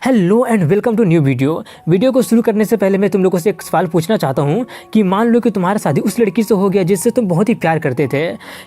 Hello and welcome to new video को शुरू करने से पहले मैं तुम लोगों से एक सवाल पूछना चाहता हूँ कि मान लो कि तुम्हारा शादी उस लड़की से हो गया जिससे तुम बहुत ही प्यार करते थे,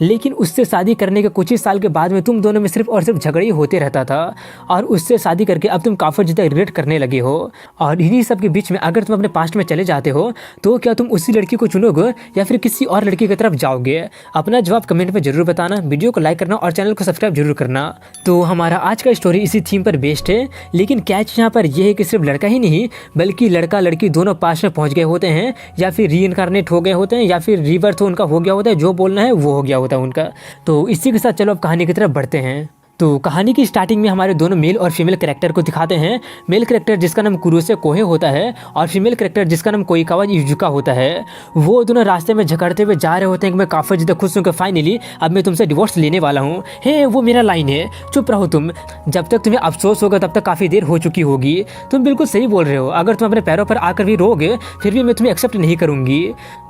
लेकिन उससे शादी करने के कुछ ही साल के बाद में तुम दोनों में सिर्फ और सिर्फ झगड़े ही होते रहता था और उससे शादी करके अब तुम काफ़ी ज़्यादा रिग्रेट करने लगे हो। और इन्हीं सब के बीच में अगर तुम अपने पास्ट में चले जाते हो तो क्या तुम उसी लड़की को चुनोगे या फिर किसी और लड़की की तरफ जाओगे? अपना जवाब कमेंट में जरूर बताना, वीडियो को लाइक करना और चैनल को सब्सक्राइब जरूर करना। तो हमारा आज का स्टोरी इसी थीम पर बेस्ड है, लेकिन कैच यहाँ पर यह है कि सिर्फ लड़का ही नहीं बल्कि लड़का लड़की दोनों पास में पहुंच गए होते हैं या फिर रीइंकारनेट हो गए होते हैं या फिर रीबर्थ उनका हो गया होता है, जो बोलना है वो हो गया होता है उनका। तो इसी के साथ चलो अब कहानी की तरफ बढ़ते हैं। तो कहानी की स्टार्टिंग में हमारे दोनों मेल और फीमेल कैरेक्टर को दिखाते हैं। मेल कैरेक्टर जिसका नाम कुरोसे कोहे होता है और फीमेल कैरेक्टर जिसका नाम कोइकावा युजुका होता है। वो दोनों रास्ते में झगड़ते हुए जा रहे होते हैं कि मैं काफ़ी ज़्यादा खुश हूँ कि फाइनली अब मैं तुमसे डिवोर्स लेने वाला हूँ। हे वो मेरा लाइन है, चुप रहो तुम, जब तक तुम्हें अफसोस होगा तब तक काफ़ी देर हो चुकी होगी। तुम बिल्कुल सही बोल रहे हो, अगर तुम अपने पैरों पर आकर भी रोगे फिर भी मैं तुम्हें एक्सेप्ट नहीं करूँगी।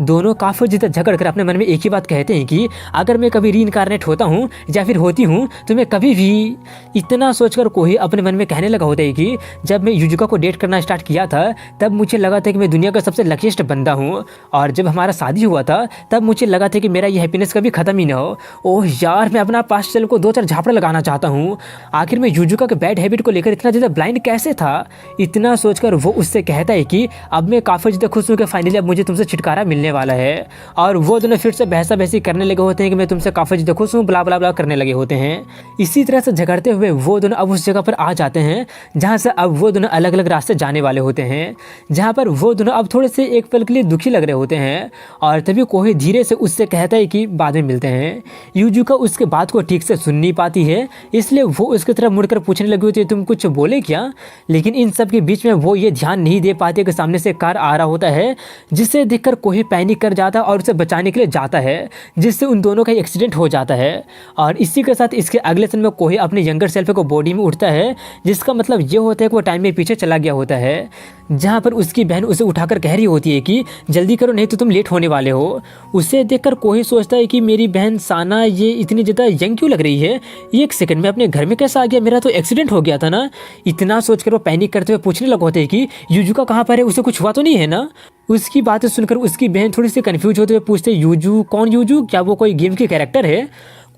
दोनों काफ़ी ज़्यादा झगड़ कर अपने मन में एक ही बात कहते हैं कि अगर मैं कभी रीइंकारनेट होता हूँ या फिर होती हूँ तो मैं कभी भी। इतना सोचकर कोही अपने मन में कहने लगा होता है कि जब मैं युजुका को डेट करना स्टार्ट किया था तब मुझे लगा था कि मैं दुनिया का सबसे लकीस्ट बंदा हूँ, और जब हमारा शादी हुआ था तब मुझे लगा था कि मेरा ये हैप्पीनेस कभी खत्म ही ना हो। ओह यार, मैं अपना पास्ट सेल्फ को 2-4 झापड़ लगाना चाहता हूँ। आखिर मैं युजुका के बैड हैबिट को लेकर इतना ज़्यादा ब्लाइंड कैसे था? इतना सोचकर वो उससे कहता है कि अब मैं काफ़ी ज़्यादा खुश हूँ कि फाइनली अब मुझे तुमसे छुटकारा मिलने वाला है। और वो दोनों फिर से बहसा बहसी करने लगे होते हैं कि मैं तुमसे काफ़ी ज़्यादा खुश हूँ, ब्ला ब्ला ब्ला करने लगे होते हैं। इसी तरह से झगड़ते हुए वो दोनों अब उस जगह पर आ जाते हैं जहाँ से अब वो दोनों अलग अलग रास्ते जाने वाले होते हैं, जहाँ पर वो दोनों अब थोड़े से एक पल के लिए दुखी लग रहे होते हैं। और तभी कोही धीरे से उससे कहता है कि बाद में मिलते हैं। युजुका उसके बात को ठीक से सुन नहीं पाती है, इसलिए वो उसकी तरफ मुड़कर पूछने लगी होती है तुम कुछ बोले क्या? लेकिन इन सब के बीच में वो ये ध्यान नहीं दे पाती कि सामने से कार आ रहा होता है, जिससे देखकर कोही पैनिक कर जाता है और उसे बचाने के लिए जाता है, जिससे उन दोनों का एक्सीडेंट हो जाता है। और इसी के साथ इसके अगले दिन में कोही अपने यंगर सेल्फ को बॉडी में उठता है, जिसका मतलब ये होता है कि वो टाइम में पीछे चला गया होता है, जहाँ पर उसकी बहन उसे उठाकर कह रही होती है कि जल्दी करो नहीं तो तुम लेट होने वाले हो। उसे देखकर कोही सोचता है कि मेरी बहन साना ये इतनी ज़्यादा यंग क्यों लग रही है, ये एक सेकंड में अपने घर में कैसा आ गया, मेरा तो एक्सीडेंट हो गया था ना। इतना सोचकर वो पैनिक करते हुए पूछने लगे होते हैं कि युजुका कहाँ पर है, उसे कुछ हुआ तो नहीं है ना? उसकी बातें सुनकर उसकी बहन थोड़ी सी कंफ्यूज होते हुए पूछते युजू कौन युजू, क्या वो कोई गेम की कैरेक्टर है?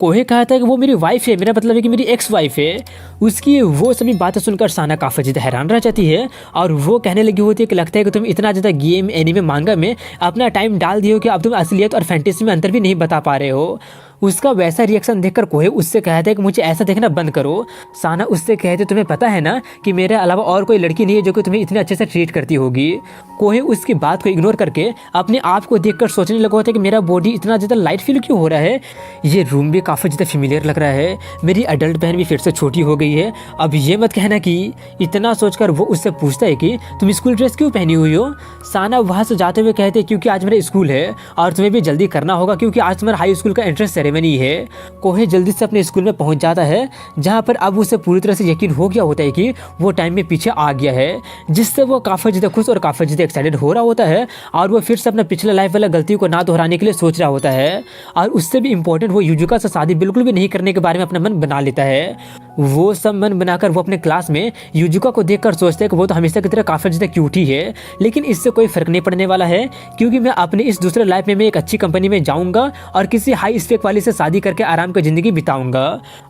कोहे कहता है कि वो मेरी वाइफ है, मेरा मतलब है कि मेरी एक्स वाइफ है। उसकी वो सभी बातें सुनकर साना काफ़ी ज़्यादा हैरान रह जाती है और वो कहने लगी होती है कि लगता है कि तुम इतना ज़्यादा गेम एनीमे मांगा में अपना टाइम डाल दिए हो कि अब तुम असलियत और फैंटेसी में अंतर भी नहीं बता पा रहे हो। उसका वैसा रिएक्शन देखकर कोहे उससे कहता है कि मुझे ऐसा देखना बंद करो। साना उससे कहते तुम्हें पता है ना कि मेरे अलावा और कोई लड़की नहीं है जो कि तुम्हें इतने अच्छे से ट्रीट करती होगी। कोहे उसकी बात को इग्नोर करके अपने आप को देखकर सोचने लगा होता है कि मेरा बॉडी इतना ज़्यादा लाइट फील क्यों हो रहा है, ये रूम भी काफ़ी ज़्यादा फेमिलियर लग रहा है, मेरी अडल्ट बहन भी फिर से छोटी हो गई है, अब ये मत कहना कि। इतना सोचकर वो उससे पूछता है कि तुम स्कूल ड्रेस क्यों पहनी हुई हो? साना वहाँ से जाते हुए कहते क्योंकि आज मेरा स्कूल है और तुम्हें भी जल्दी करना होगा क्योंकि आज तुम्हारा हाई स्कूल का एंट्रेंस सेरेमनी है। कोहे जल्दी से अपने स्कूल में पहुंच जाता है, जहां पर अब उसे पूरी तरह से यकीन हो गया होता है कि वो टाइम में पीछे आ गया है, जिससे वो काफ़ी ज़्यादा खुश और काफ़ी ज़्यादा एक्साइटेड हो रहा होता है और वो फिर से अपना पिछला लाइफ वाला गलती को ना दोहराने के लिए सोच रहा होता है। और उससे भी इम्पोर्टेंट वो युजुका से शादी बिल्कुल भी नहीं करने के बारे में अपना मन बना लेता है। वो सब मन बनाकर वो अपने क्लास में युजुका को देखकर सोचता है कि वो तो हमेशा की तरह काफ़ी ज़्यादा क्यूट ही है, लेकिन इससे कोई फर्क नहीं पड़ने वाला है क्योंकि मैं अपने इस दूसरे लाइफ में मैं एक अच्छी कंपनी में जाऊंगा और किसी हाई स्पेक वाली से शादी करके आराम की ज़िंदगी बिताऊंगा।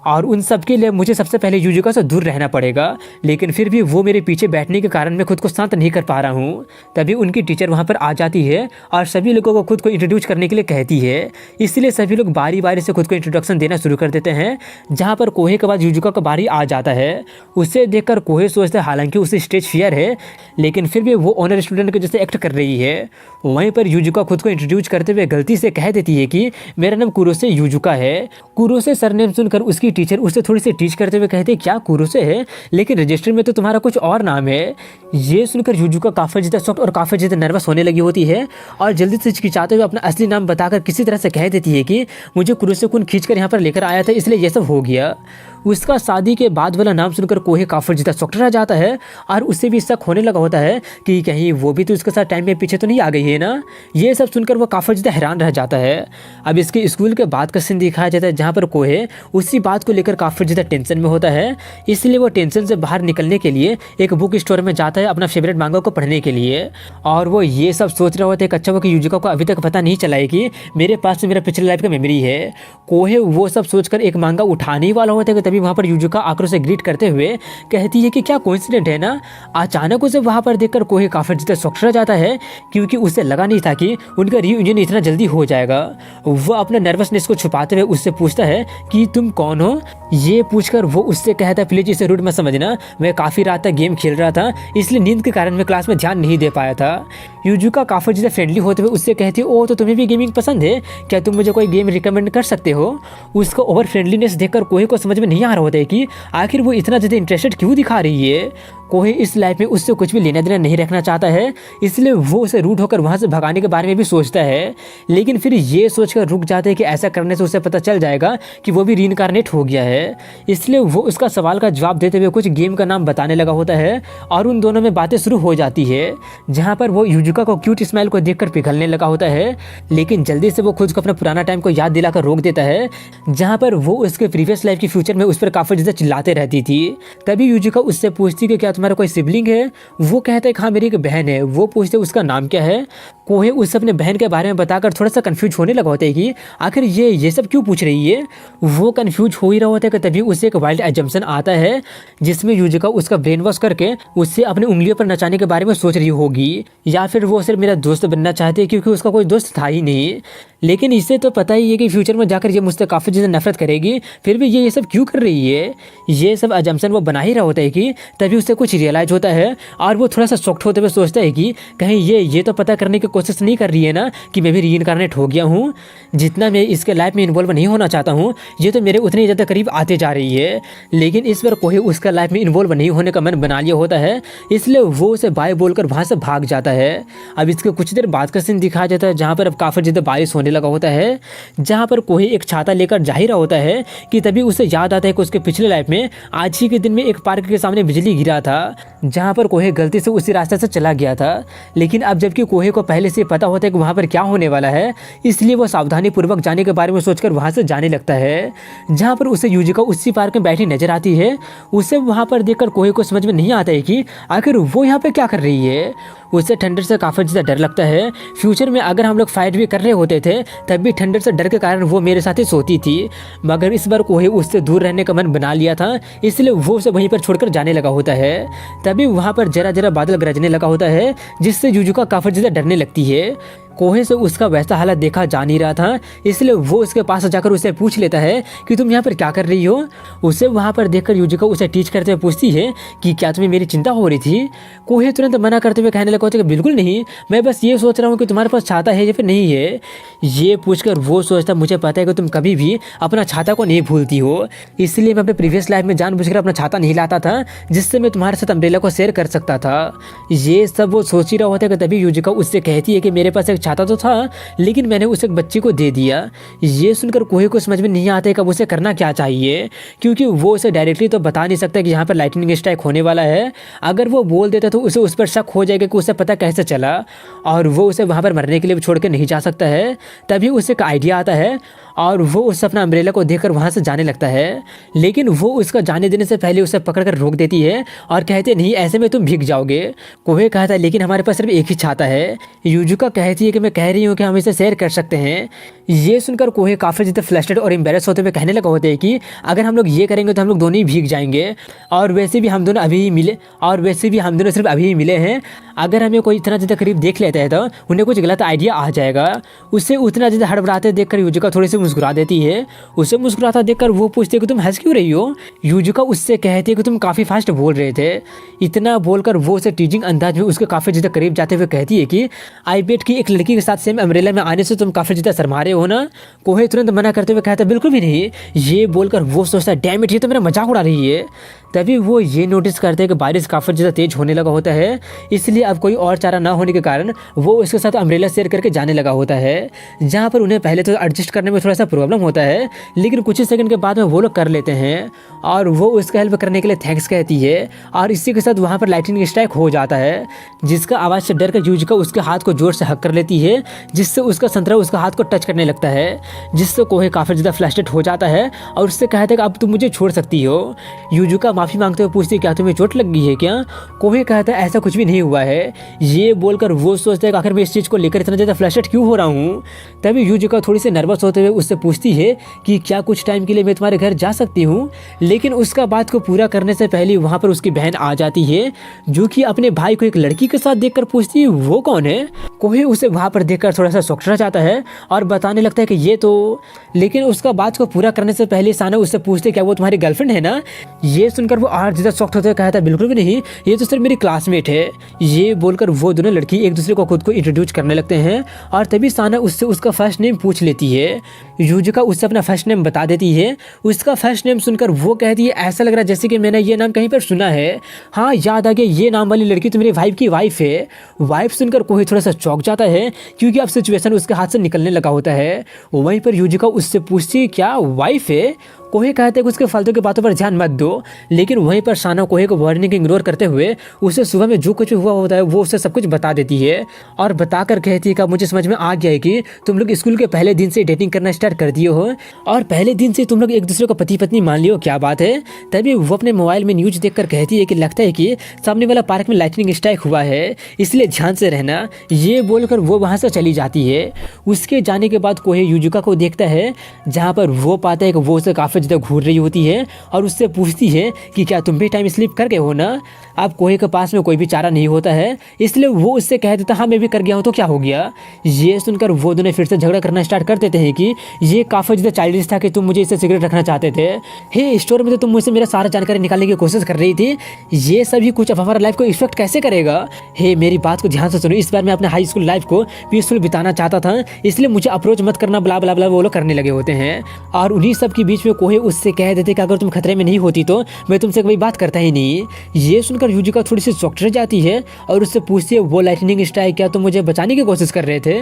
और उन सब के लिए मुझे सबसे पहले युजुका से दूर रहना पड़ेगा, लेकिन फिर भी वो मेरे पीछे बैठने के कारण मैं खुद को शांत नहीं कर पा रहा हूँ। तभी उनकी टीचर वहाँ पर आ जाती है और सभी लोगों को खुद को इंट्रोड्यूस करने के लिए कहती है, इसलिए सभी लोग बारी बारी से खुद को इंट्रोडक्शन देना शुरू कर देते हैं, जहाँ पर कोहे के बाद युजुका का बारी आ जाता है। उसे देखकर कोहे सोचता है हालांकि उसे स्टेज फियर है, लेकिन फिर भी वो ऑनर स्टूडेंट के जैसे एक्ट कर रही है। वहीं पर युजुका खुद को इंट्रोड्यूस करते हुए गलती से कह देती है कि मेरा नाम कुरोसे युजुका है। कुरोसे सरनेम सुनकर उसकी टीचर उसे थोड़ी सी टीच करते हुए कहते क्या कुरोसे है, लेकिन रजिस्टर में तो तुम्हारा कुछ और नाम है। ये सुनकर युजुका काफ़ी ज़्यादा शॉक्ड और काफ़ी ज़्यादा नर्वस होने लगी होती है और जल्दी से हिचकिचाते हुए अपना असली नाम बताकर किसी तरह से कह देती है कि मुझे कुरोसे कुन खींच कर यहाँ पर लेकर आया था इसलिए ये सब हो गया। उसका शादी के बाद वाला नाम सुनकर कोहे काफ़ी ज़्यादा शॉक्ड रह जाता है और उससे भी शक होने लगा होता है कि कहीं वो भी तो उसके साथ टाइम में पीछे तो नहीं आ गई है ना। ये सब सुनकर वो काफ़ी ज़्यादा हैरान रह जाता है। अब इसके स्कूल के बाद का सीन दिखाया जाता है जहाँ पर कोहे उसी बात को लेकर काफ़ी ज़्यादा टेंशन में होता है, इसलिए वो टेंशन से बाहर निकलने के लिए एक बुक स्टोर में जाता है अपना फेवरेट मांगा को पढ़ने के लिए। और वो ये सब सोच रहा होता है कि अच्छा वो कि युजिका को अभी तक पता नहीं चला है कि मेरे पास में मेरा पिछले लाइफ का मेमोरी है। कोहे वो सब सोचकर एक मांगा उठाने ही वाला होता है कि तभी वहाँ पर युजिका आकर उसे ग्रीट करते हुए कहती है कि क्या कोइंसिडेंट है ना। अचानक उसे वहाँ पर देखकर कोहे काफ़ी ज़्यादा शॉक्ड रह जाता है क्योंकि उसे लगा नहीं था कि उनका रीयूनियन इतना जल्दी हो जाएगा। वो अपने नर्वसनेस को छुपाते हुए उससे पूछता है कि तुम कौन हो। ये पूछकर वो उससे कहता है प्लीज इसे रूड मत समझना, मैं काफ़ी रात तक गेम खेल रहा था इसलिए नींद के कारण मैं क्लास में ध्यान नहीं दे पाया था। युजिका काफ़ी ज़्यादा फ्रेंडली होते हुए उससे कहती है ओ तो तुम्हें भी गेमिंग पसंद है, क्या तुम मुझे कोई गेम रिकमेंड कर सकते हो। उसका ओवर फ्रेंडलीनेस देखकर कोहे को समझ में नहीं आ रहा होता है कि आखिर वो इतना ज़्यादा इंटरेस्टेड क्यों दिखा रही है। कोहे इस लाइफ में उससे कुछ भी लेना देना नहीं रखना चाहता है, इसलिए वो उसे रूड होकर वहाँ से भगाने के बारे में भी सोचता है, लेकिन फिर ये सोचकर रुक जाता है कि ऐसा करने से उसे पता चल जाएगा कि वो भी रीइंकार्नेट हो गया है। इसलिए वो उसका सवाल का जवाब देते हुए कुछ गेम का नाम बताने लगा होता है और उन दोनों में बातें शुरू हो जाती है, जहाँ पर वो युजिका को क्यूट स्माइल को देखकर पिघलने लगा होता है, लेकिन जल्दी से वो खुद को अपना पुराना टाइम को याद दिलाकर रोक देता है जहाँ पर वो उसके प्रीवियस लाइफ के फ्यूचर में उस पर काफ़ी ज़्यादा चिल्लाते रहती थी। तभी युजिका उससे पूछती कि क्या तुम्हारा कोई सिबलिंग है। वो कहता है हाँ मेरी एक बहन है। वो पूछते उसका नाम क्या है। कोहे उससे अपने बहन के बारे में बताकर थोड़ा सा कंफ्यूज होने लगा होता है कि आखिर ये सब क्यों पूछ रही है। वो कंफ्यूज हो ही रहा होता है कि तभी उसे एक वाइल्ड एजम्पशन आता है जिसमें युजिका उसका ब्रेन वॉश करके उससे अपनी उंगलियों पर नचाने के बारे में सोच रही होगी, या फिर वो सिर्फ मेरा दोस्त बनना चाहती है क्योंकि उसका कोई दोस्त था ही नहीं। लेकिन इसे तो पता ही है कि फ्यूचर में जाकर ये मुझसे काफ़ी ज़्यादा नफरत करेगी, फिर भी ये सब क्यों कर रही है। ये सब अजम्पशन वो बना ही रहा होता है कि तभी उसे कुछ रियलाइज होता है और वो थोड़ा सा शॉक्ड होते हुए सोचता है कि कहीं ये तो पता करने की कोशिश नहीं कर रही है ना कि मैं भी रीइंकार्नेट हो गया हूँ। जितना मैं इसके लाइफ में इन्वॉल्व नहीं होना चाहता हूँ ये तो मेरे उतने ज़्यादा करीब आते जा रही है। लेकिन इस बार कोई उसका लाइफ में इन्वॉल्व नहीं होने का मन बना लिया होता है, इसलिए वो उसे बाय बोलकर वहाँ से भाग जाता है। अब इसके कुछ देर बाद का सीन दिखाया जाता है जहाँ पर अब काफ़ी ज़्यादा बारिश होने लगा होता है, जहाँ पर कोई एक छाता लेकर जा ही रहा होता है कि तभी उसे याद आता है कि उसके पिछले लाइफ में आज ही के दिन में एक पार्क के सामने बिजली गिरा था, जहाँ पर कोहे गलती से उसी रास्ते से चला गया था। लेकिन अब जबकि कोहे को पहले से पता होता है कि वहाँ पर क्या होने वाला है, इसलिए वो सावधानी पूर्वक जाने के बारे में सोचकर वहाँ से जाने लगता है। जहाँ पर उसे युजिका उसी पार्क में बैठी नजर आती है। उसे वहाँ पर देखकर कोहे को समझ में नहीं आता है कि आखिर वो यहाँ पे क्या कर रही है। उसे ठंडर से काफ़ी ज़्यादा डर लगता है। फ्यूचर में अगर हम लोग फाइट भी कर रहे होते थे तब भी ठंडर से डर के कारण वो मेरे साथ ही सोती थी, मगर इस बार कोहे उससे दूर रहने का मन बना लिया था, इसलिए वो उसे वहीं पर छोड़कर जाने लगा होता है। तभी वहाँ पर जरा जरा बादल गरजने लगा होता है जिससे युजिका काफ़ी ज़्यादा डरने लगती है। कोहे से उसका वैसा हालत देखा जा नहीं रहा था, इसलिए वो उसके पास जाकर उसे पूछ लेता है कि तुम यहाँ पर क्या कर रही हो। उसे वहाँ पर देखकर युजिका उसे टीच करते हुए पूछती है कि क्या तुम्हें मेरी चिंता हो रही थी। कोहे तुरंत मना करते हुए कहने लगा कि बिल्कुल नहीं, मैं बस ये सोच रहा हूँ कि तुम्हारे पास छाता है या फिर नहीं है। ये पूछकर वो सोचता मुझे पता है कि तुम कभी भी अपना छाता को नहीं भूलती हो, इसलिए मैं अपने प्रीवियस लाइफ में जानबूझकर अपना छाता नहीं लाता था जिससे मैं तुम्हारे साथ अम्ब्रेला को शेयर कर सकता था। ये सब वो सोच ही रहा होता है कि तभी युजिका उससे कहती है कि मेरे पास छाता तो था लेकिन मैंने उसे एक बच्ची को दे दिया। ये सुनकर कोहे को समझ में नहीं आता है कि अब उसे करना क्या चाहिए, क्योंकि वो उसे डायरेक्टली तो बता नहीं सकता कि यहाँ पर लाइटनिंग स्ट्राइक होने वाला है। अगर वो बोल देता तो उसे उस पर शक हो जाएगा कि उसे पता कैसे चला, और वो उसे वहाँ पर मरने के लिए छोड़ के नहीं जा सकता है। तभी उसे एक आइडिया आता है और वो उस अपना अम्ब्रेला को देखकर वहाँ से जाने लगता है, लेकिन वो उसका जाने देने से पहले उसे पकड़कर रोक देती है और कहते नहीं ऐसे में तुम भीग जाओगे। कोहे कहता है लेकिन हमारे पास सिर्फ एक ही छाता है। युजिका कहती है कि मैं कह रही हूँ कि हम इसे शेयर कर सकते हैं। ये सुनकर कोहे काफ़ी ज़्यादा फ्लस्टर्ड और एम्बेरस होते हुए कहने लगा होते हैं कि अगर हम लोग ये करेंगे तो हम लोग दोनों ही भीग जाएंगे, और वैसे भी हम दोनों सिर्फ अभी ही मिले हैं। अगर हमें कोई इतना ज़्यादा करीब देख लेता है तो उन्हें कुछ गलत आइडिया आ जाएगा। उससे उतना ज़्यादा हड़बड़ाते देखकर युजिका थोड़ी सी मुस्कुरा देती है। उसे मुस्कुराता देखकर वो पूछती है कि तुम हंस क्यों रही हो। युजिका उससे कहती है कि तुम काफ़ी फास्ट बोल रहे थे। इतना बोलकर वो उसे टीजिंग अंदाज में उसके काफ़ी ज़्यादा करीब जाते हुए कहती है कि आई बेट की एक लड़की के साथ सेम अम्ब्रेला में आने से तुम काफ़ी ज़्यादा शर्मा रहे हो ना। कोहे तुरंत मना करते हुए कहता है बिल्कुल भी नहीं। ये बोलकर वो सोचता है डैम इट, ये तो मेरा मजाक उड़ा रही है। तभी वो ये नोटिस करते हैं कि बारिश काफ़ी ज़्यादा तेज होने लगा होता है, इसलिए अब कोई और चारा ना होने के कारण वो उसके साथ अम्ब्रेला शेयर करके जाने लगा होता है, जहाँ पर उन्हें पहले तो एडजस्ट करने में थोड़ा सा प्रॉब्लम होता है, लेकिन कुछ ही सेकंड के बाद में वो लोग कर लेते हैं और वो उसका हेल्प करने के लिए थैंक्स कहती है। और इसी के साथ वहाँ पर लाइटनिंग स्ट्राइक हो जाता है, जिसका आवाज़ से डर कर यूजिका उसके हाथ को जोर से हक कर लेती है, जिससे उसका संतरा उसका हाथ को टच करने लगता है, जिससे कोहे काफ़ी ज़्यादा फ्लस्ट्रेट हो जाता है और उससे कहता है कि अब तुम मुझे छोड़ सकती हो। यूजिका माफ़ी मांगते हुए पूछती है क्या तुम्हें चोट लग गई है क्या? कोहे कहता है ऐसा कुछ भी नहीं हुआ है। ये बोलकर वो सोचता है कि आखिर मैं इस चीज़ को लेकर इतना ज़्यादा फ्लस्ट्रेट क्यों हो रहा हूँ। तभी यूजिका थोड़ी सी नर्वस होते हुए उससे पूछती है कि क्या कुछ टाइम के लिए मैं तुम्हारे घर जा सकती हूँ, लेकिन उसका बात को पूरा करने से पहले वहाँ पर उसकी बहन आ जाती है, जो कि अपने भाई को एक लड़की के साथ देखकर पूछती है वो कौन है। कोहे उसे वहाँ पर देखकर थोड़ा सा शॉक्ड जाता है और बताने लगता है कि ये तो, लेकिन उसका बात को पूरा करने से पहले साना उससे पूछते क्या वो तुम्हारी गर्लफ्रेंड है ना। ये सुनकर वो और ज़्यादा शॉक्ड होते कहता है बिल्कुल भी नहीं, ये तो सिर्फ मेरी क्लासमेट है। ये बोलकर वो दोनों लड़की एक दूसरे को खुद को इंट्रोड्यूस करने लगते हैं और तभी साना उससे उसका फर्स्ट नेम पूछ लेती है। यूजिका उससे अपना फर्स्ट नेम बता देती है। उसका फर्स्ट नेम सुनकर वो कहती है ऐसा लग रहा है जैसे कि मैंने ये नाम कहीं पर सुना है। हाँ याद आ गया, ये नाम वाली लड़की तो मेरे भाई की वाइफ है। वाइफ सुनकर कोई थोड़ा सा चौंक जाता है क्योंकि अब सिचुएशन उसके हाथ से निकलने लगा होता है। वहीं पर यूजिका उससे पूछती है क्या वाइफ है। कोहे कहते हैं कि उसके फालतू की बातों पर ध्यान मत दो, लेकिन वहीं पर साना कोहे को वार्निंग इग्नोर करते हुए उसे सुबह में जो कुछ हुआ होता है वो उसे सब कुछ बता देती है और बताकर कहती है कि मुझे समझ में आ गया है कि तुम लोग स्कूल के पहले दिन से डेटिंग करना स्टार्ट कर दिए हो और पहले दिन से तुम लोग एक दूसरे को पति पत्नी मान लियो, क्या बात है। तभी वो अपने मोबाइल में न्यूज देखकर कहती है कि लगता है कि सामने वाला पार्क में लाइटनिंग स्ट्राइक हुआ है, इसलिए ध्यान से रहना। ये बोलकर वो वहाँ से चली जाती है। उसके जाने के बाद कोहे यूजिका को देखता है, जहाँ पर वो पाता है कि वो उसे काफ़ी ज़्यादा घूर रही होती है और उससे पूछती है कि क्या तुम भी टाइम स्लिप कर गए हो ना। अब कोहे के पास में कोई भी चारा नहीं होता है, इसलिए वो उससे कह देता हाँ मैं भी कर गया हूँ तो क्या हो गया। ये सुनकर वो दोनों फिर से झगड़ा करना स्टार्ट कर देते हैं कि ये काफ़ी ज़्यादा चाइल्डिश था कि तुम मुझे इससे सिगरेट रखना चाहते थे। हे स्टोर में तो तुम मुझसे मेरा सारा जानकारी निकालने की कोशिश कर रही थी, ये सभी कुछ अब हमारा लाइफ को इफेक्ट कैसे करेगा। हे मेरी बात को ध्यान से सुनो, इस बार मैं अपने हाई स्कूल लाइफ को पीसफुल बिताना चाहता था, इसलिए मुझे अप्रोच मत करना, ब्ला ब्ला ब्ला वो लोग करने लगे होते हैं। और उन्हीं सब के बीच में कोहे उससे कह देते कि अगर तुम खतरे में नहीं होती तो मैं तुमसे कोई बात करता ही नहीं। ये सुनकर यूजिका थोड़ी सी शॉक्ड रह जाती है और उससे पूछती है वो लाइटनिंग स्ट्राइक क्या तुम मुझे बचाने की कोशिश कर रहे थे।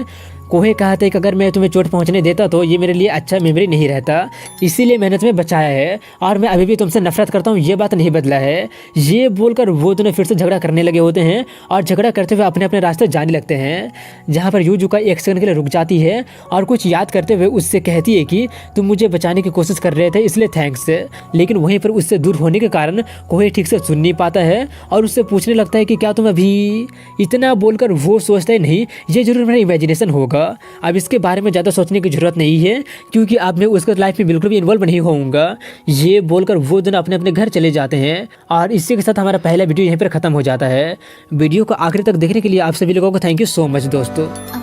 कोहे कहते हैं कि अगर मैं तुम्हें चोट पहुंचने देता तो ये मेरे लिए अच्छा मेमोरी नहीं रहता, इसीलिए मैंने तुम्हें बचाया है और मैं अभी भी तुमसे नफरत करता हूँ, ये बात नहीं बदला है। ये बोलकर वो दोनों फिर से झगड़ा करने लगे होते हैं और झगड़ा करते हुए अपने अपने रास्ते जाने लगते हैं, जहाँ पर यूजिका एक सेकंड के लिए रुक जाती है और कुछ याद करते हुए उससे कहती है कि तुम मुझे बचाने की कोशिश कर रहे थे इसलिए थैंक्स। लेकिन वहीं पर उससे दूर होने के कारण कोहे ठीक से सुन नहीं पाता है और उससे पूछने लगता है कि क्या तुम अभी। इतना बोलकर वो सोचता है नहीं ये जरूर मेरा इमेजिनेशन होगा, अब इसके बारे में ज़्यादा सोचने की जरूरत नहीं है क्योंकि अब मैं उसके लाइफ में बिल्कुल भी इन्वॉल्व नहीं होऊंगा। ये बोलकर वो दोनों अपने अपने घर चले जाते हैं और इसी के साथ हमारा पहला वीडियो यहीं पर ख़त्म हो जाता है। वीडियो को आखिर तक देखने के लिए आप सभी लोगों को थैंक यू सो मच दोस्तों।